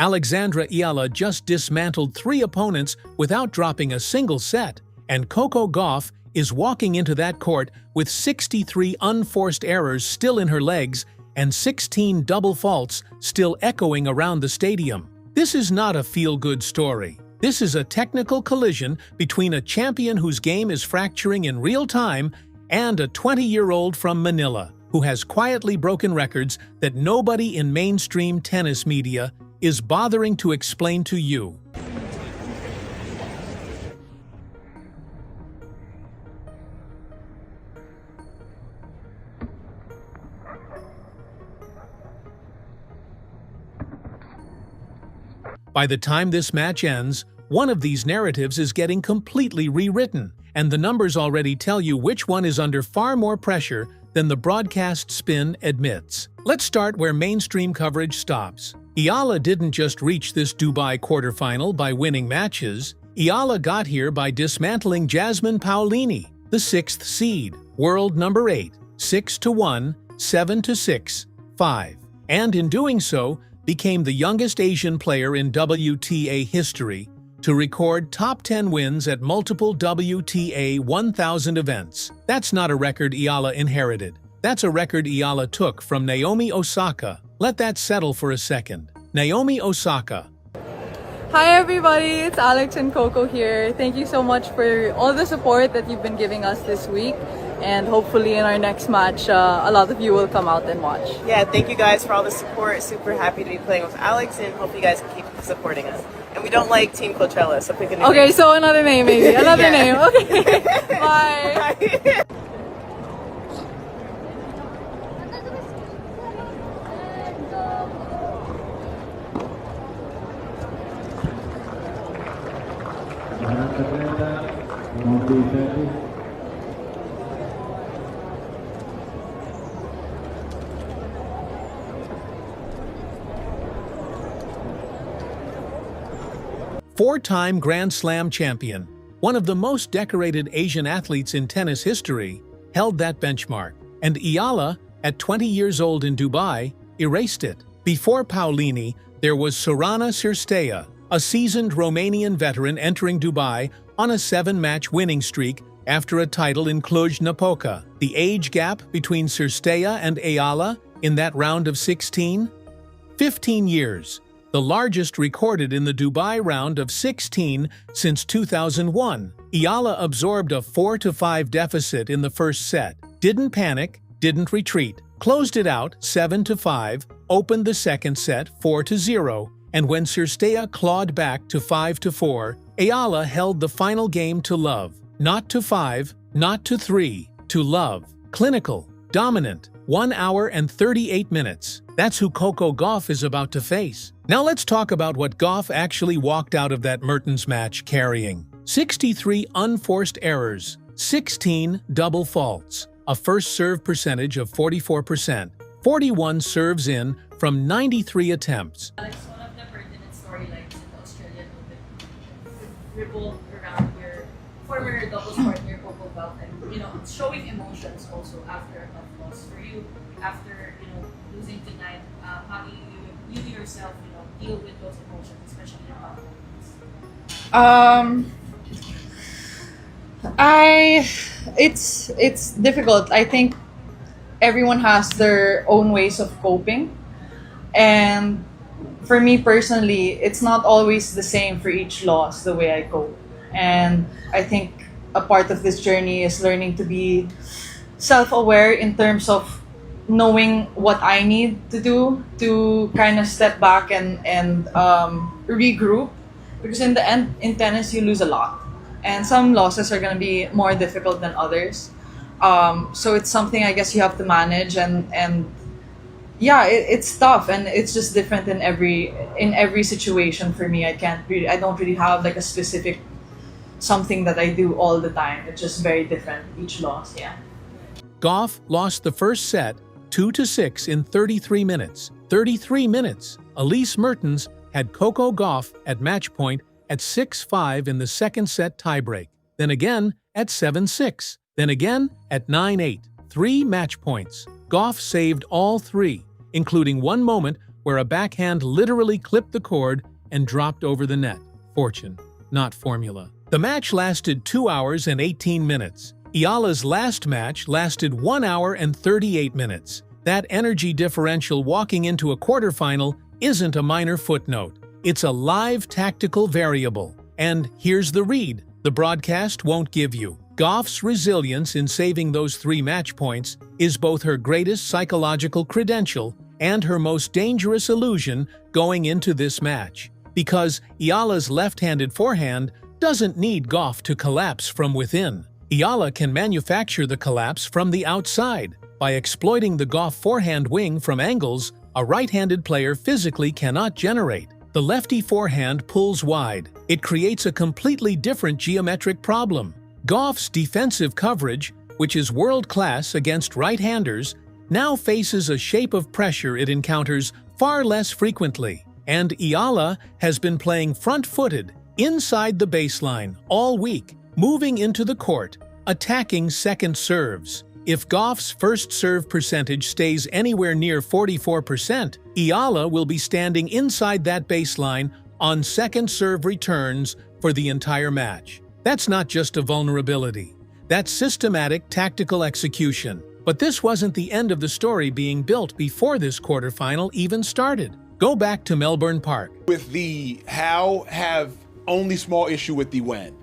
Alexandra Eala just dismantled 3 opponents without dropping a single set, and Coco Gauff is walking into that court with 63 unforced errors still in her legs and 16 double faults still echoing around the stadium. This is not a feel-good story. This is a technical collision between a champion whose game is fracturing in real time and a 20-year-old from Manila who has quietly broken records that nobody in mainstream tennis media is bothering to explain to you. By the time this match ends, one of these narratives is getting completely rewritten, and the numbers already tell you which one is under far more pressure than the broadcast spin admits. Let's start where mainstream coverage stops. Eala didn't just reach this Dubai quarterfinal by winning matches. Eala got here by dismantling Jasmine Paolini, the 6th seed, world number 8, 6-1, 7-6, 5, and in doing so, became the youngest Asian player in WTA history to record top 10 wins at multiple WTA 1000 events. That's not a record Eala inherited. That's a record Eala took from Naomi Osaka. Let that settle for a second. Naomi Osaka. Hi everybody, it's Alex and Coco here. Thank you so much for all the support that you've been giving us this week. And hopefully in our next match, a lot of you will come out and watch. Yeah, thank you guys for all the support. Super happy to be playing with Alex, and hope you guys can keep supporting us. And we don't like Team Coachella, so pick a new name. Okay, so another name maybe. Another Yeah. name. Okay. Bye. Bye. Four-time Grand Slam champion, one of the most decorated Asian athletes in tennis history, held that benchmark, and Eala, at 20 years old in Dubai, erased it. Before Paolini, there was Sorana Cirstea, a seasoned Romanian veteran entering Dubai on a 7-match winning streak after a title in Cluj-Napoca. The age gap between Cirstea and Eala in that round of 16? 15 years. The largest recorded in the Dubai round of 16 since 2001. Eala absorbed a 4-5 deficit in the first set, didn't panic, didn't retreat, closed it out 7-5, opened the second set 4-0, and when Cirstea clawed back to 5-4, Eala held the final game to love. Not to 5, not to 3, to love. Clinical, dominant, 1 hour and 38 minutes. That's who Coco Gauff is about to face. Now let's talk about what Gauff actually walked out of that Mertens match carrying. 63 unforced errors, 16 double faults, a first serve percentage of 44%, 41 serves in from 93 attempts. Alex, one of the pertinent storylines in the Australian Open revolved around your former doubles partner Coco Gauff and showing emotions also after a tough loss for you, after losing tonight. How do you yourself deal with those emotions, especially in tough moments? It's difficult. I think everyone has their own ways of coping, and for me personally, it's not always the same for each loss the way I cope. And I think a part of this journey is learning to be self-aware in terms of knowing what I need to do to kind of step back and regroup, because in the end, in tennis, you lose a lot, and some losses are going to be more difficult than others. So it's something I guess you have to manage, and yeah, it's tough, and it's just different in every situation. For me, I don't really have like a specific something that I do all the time. It's just very different each loss. Yeah. Gauff lost the first set 2-6 in 33 minutes. 33 minutes. Elise Mertens had Coco Gauff at match point at 6-5 in the second set tiebreak, then again at 7-6, then again at 9-8. 3 match points. Gauff saved all 3, including one moment where a backhand literally clipped the cord and dropped over the net. Fortune, not formula. The match lasted 2 hours and 18 minutes. Eala's last match lasted 1 hour and 38 minutes. That energy differential walking into a quarterfinal isn't a minor footnote. It's a live tactical variable. And here's the read the broadcast won't give you. Gauff's resilience in saving those 3 match points is both her greatest psychological credential and her most dangerous illusion going into this match. Because Eala's left-handed forehand doesn't need Gauff to collapse from within. Eala can manufacture the collapse from the outside. By exploiting the Gauff forehand wing from angles a right-handed player physically cannot generate. The lefty forehand pulls wide. It creates a completely different geometric problem. Gauff's defensive coverage, which is world-class against right-handers, now faces a shape of pressure it encounters far less frequently. And Eala has been playing front-footed, inside the baseline, all week, moving into the court, attacking second serves. If Gauff's first serve percentage stays anywhere near 44%, Eala will be standing inside that baseline on second serve returns for the entire match. That's not just a vulnerability. That's systematic tactical execution. But this wasn't the end of the story being built before this quarterfinal even started. Go back to Melbourne Park. With the how have only small issue with the when.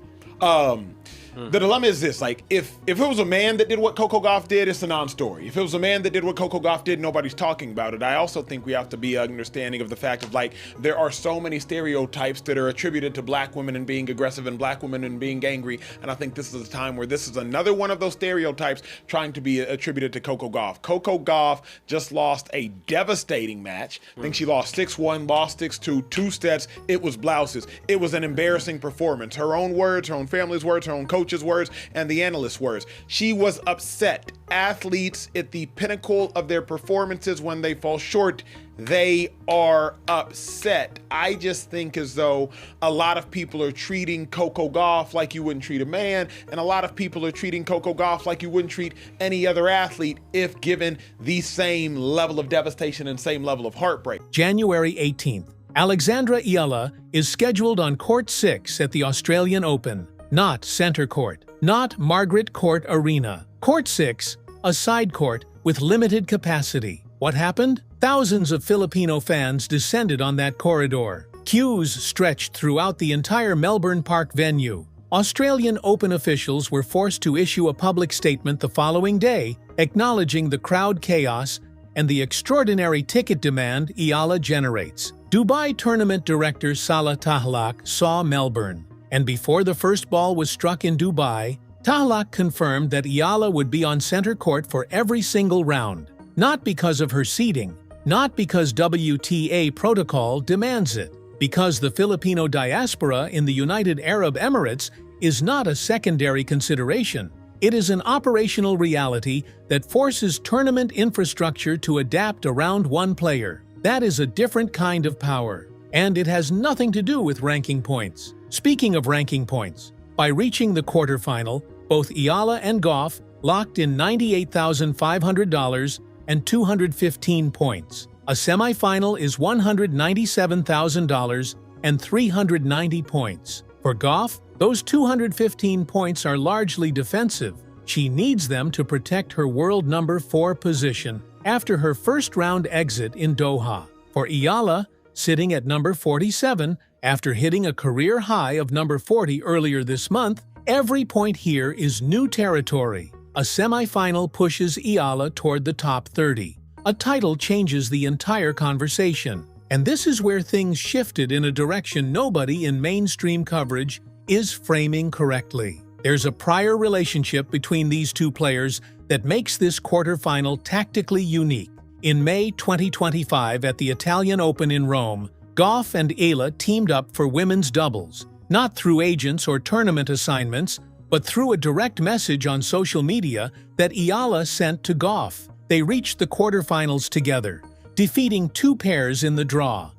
The dilemma is this, like, if it was a man that did what Coco Gauff did, it's a non-story. If it was a man that did what Coco Gauff did, nobody's talking about it. I also think we have to be understanding of the fact of, like, there are so many stereotypes that are attributed to black women and being aggressive and black women and being angry, and I think this is a time where this is another one of those stereotypes trying to be attributed to Coco Gauff. Coco Gauff just lost a devastating match. I think she lost 6-1, lost 6-2, 2 sets. It was blouses. It was an embarrassing performance. Her own words, her own family's words, her own coach's words, and the analyst's words. She was upset. Athletes at the pinnacle of their performances, when they fall short, they are upset. I just think as though a lot of people are treating Coco Gauff like you wouldn't treat a man, and a lot of people are treating Coco Gauff like you wouldn't treat any other athlete if given the same level of devastation and same level of heartbreak. January 18th, Alexandra Eala is scheduled on Court 6 at the Australian Open. Not Centre Court, not Margaret Court Arena. Court 6, a side court with limited capacity. What happened? Thousands of Filipino fans descended on that corridor. Queues stretched throughout the entire Melbourne Park venue. Australian Open officials were forced to issue a public statement the following day, acknowledging the crowd chaos and the extraordinary ticket demand Eala generates. Dubai tournament director Salah Tahlak saw Melbourne. And before the first ball was struck in Dubai, Tahlak confirmed that Eala would be on center court for every single round. Not because of her seeding, not because WTA protocol demands it, because the Filipino diaspora in the United Arab Emirates is not a secondary consideration. It is an operational reality that forces tournament infrastructure to adapt around one player. That is a different kind of power, and it has nothing to do with ranking points. Speaking of ranking points, by reaching the quarterfinal, both Eala and Gauff locked in $98,500 and 215 points. A semifinal is $197,000 and 390 points. For Gauff, those 215 points are largely defensive. She needs them to protect her world number 4 position after her first-round exit in Doha. For Eala, sitting at number 47, after hitting a career high of number 40 earlier this month, every point here is new territory. A semifinal pushes Eala toward the top 30. A title changes the entire conversation. And this is where things shifted in a direction nobody in mainstream coverage is framing correctly. There's a prior relationship between these two players that makes this quarterfinal tactically unique. In May 2025 at the Italian Open in Rome, Gauff and Eala teamed up for women's doubles, not through agents or tournament assignments, but through a direct message on social media that Eala sent to Gauff. They reached the quarterfinals together, defeating 2 pairs in the draw.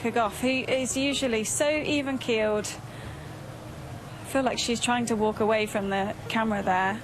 Coco Gauff, who is usually so even-keeled. I feel like she's trying to walk away from the camera there.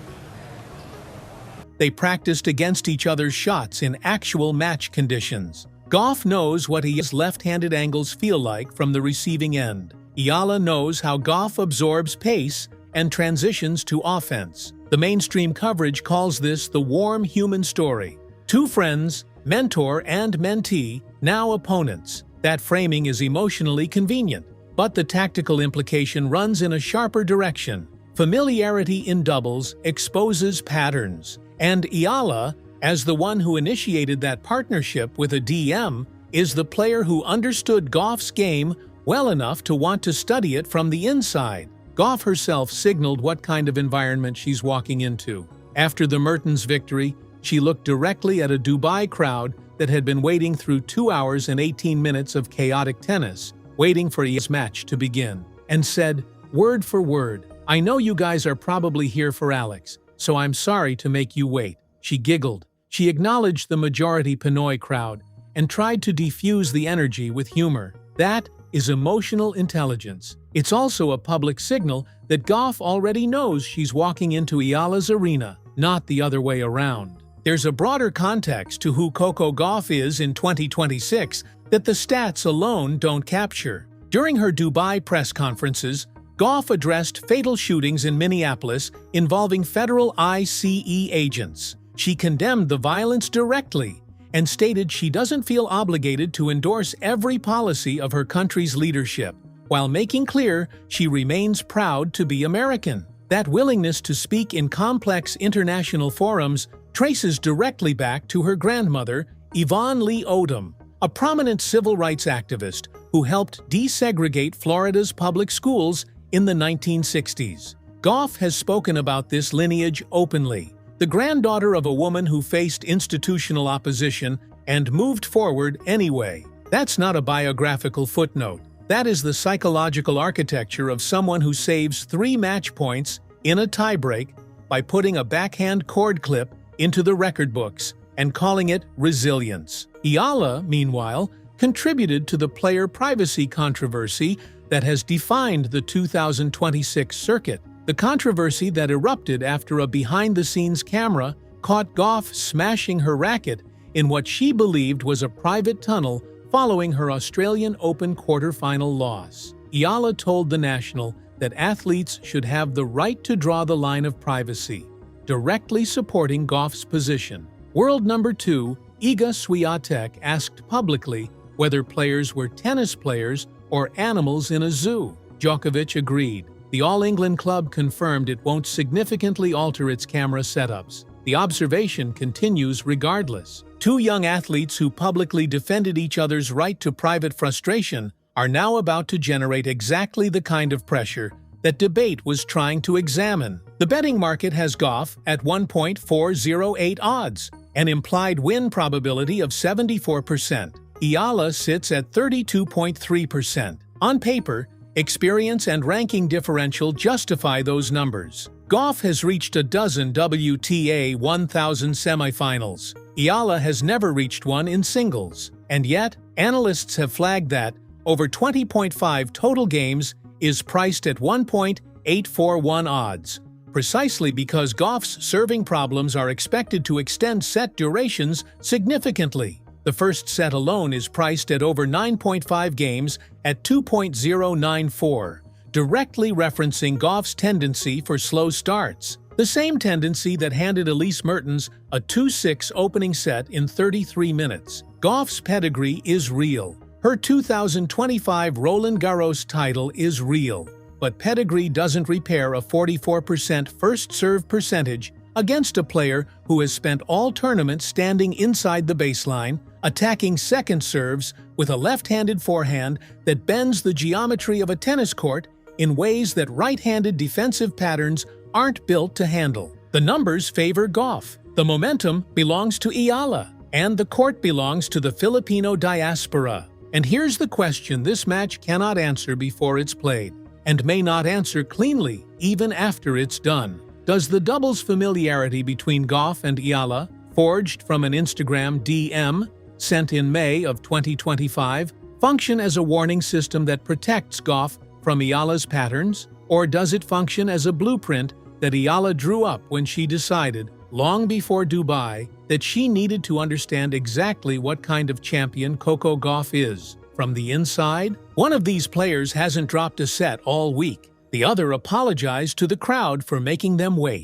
They practiced against each other's shots in actual match conditions. Gauff knows what his left-handed angles feel like from the receiving end. Eala knows how Gauff absorbs pace and transitions to offense. The mainstream coverage calls this the warm human story. Two friends, mentor and mentee, now opponents. That framing is emotionally convenient, but the tactical implication runs in a sharper direction. Familiarity in doubles exposes patterns, and Eala, as the one who initiated that partnership with a DM, is the player who understood Gauff's game well enough to want to study it from the inside. Gauff herself signaled what kind of environment she's walking into. After the Mertens victory, she looked directly at a Dubai crowd that had been waiting through 2 hours and 18 minutes of chaotic tennis, waiting for his match to begin, and said, word for word, "I know you guys are probably here for Alex, so I'm sorry to make you wait." She giggled. She acknowledged the majority Pinoy crowd and tried to defuse the energy with humor. That is emotional intelligence. It's also a public signal that Gauff already knows she's walking into Eala's arena, not the other way around. There's a broader context to who Coco Gauff is in 2026 that the stats alone don't capture. During her Dubai press conferences, Gauff addressed fatal shootings in Minneapolis involving federal ICE agents. She condemned the violence directly and stated she doesn't feel obligated to endorse every policy of her country's leadership, while making clear she remains proud to be American. That willingness to speak in complex international forums traces directly back to her grandmother, Yvonne Lee Odom, a prominent civil rights activist who helped desegregate Florida's public schools in the 1960s. Gauff has spoken about this lineage openly. The granddaughter of a woman who faced institutional opposition and moved forward anyway. That's not a biographical footnote. That is the psychological architecture of someone who saves 3 match points in a tiebreak by putting a backhand cord clip into the record books and calling it resilience. Eala, meanwhile, contributed to the player privacy controversy that has defined the 2026 circuit. The controversy that erupted after a behind-the-scenes camera caught Gauff smashing her racket in what she believed was a private tunnel following her Australian Open quarterfinal loss. Eala told The National that athletes should have the right to draw the line of privacy, directly supporting Gauff's position. World number 2, Iga Swiatek, asked publicly whether players were tennis players or animals in a zoo. Djokovic agreed. The All England club confirmed it won't significantly alter its camera setups. The observation continues regardless. 2 young athletes who publicly defended each other's right to private frustration are now about to generate exactly the kind of pressure that debate was trying to examine. The betting market has Gauff at 1.408 odds, an implied win probability of 74%. Eala sits at 32.3%. On paper, experience and ranking differential justify those numbers. Gauff has reached a dozen WTA 1000 semifinals. Eala has never reached one in singles. And yet, analysts have flagged that over 20.5 total games is priced at 1.841 odds, precisely because Gauff's serving problems are expected to extend set durations significantly. The first set alone is priced at over 9.5 games at 2.094, directly referencing Gauff's tendency for slow starts, the same tendency that handed Elise Mertens a 2-6 opening set in 33 minutes. Gauff's pedigree is real. Her 2025 Roland Garros title is real, but pedigree doesn't repair a 44% first serve percentage against a player who has spent all tournaments standing inside the baseline, attacking second serves with a left-handed forehand that bends the geometry of a tennis court in ways that right-handed defensive patterns aren't built to handle. The numbers favor Gauff. The momentum belongs to Eala, and the court belongs to the Filipino diaspora. And here's the question this match cannot answer before it's played, and may not answer cleanly even after it's done. Does the doubles familiarity between Gauff and Eala, forged from an Instagram DM sent in May of 2025, function as a warning system that protects Gauff from Eala's patterns, or does it function as a blueprint that Eala drew up when she decided, long before Dubai, that she needed to understand exactly what kind of champion Coco Gauff is? From the inside, one of these players hasn't dropped a set all week. The other apologized to the crowd for making them wait.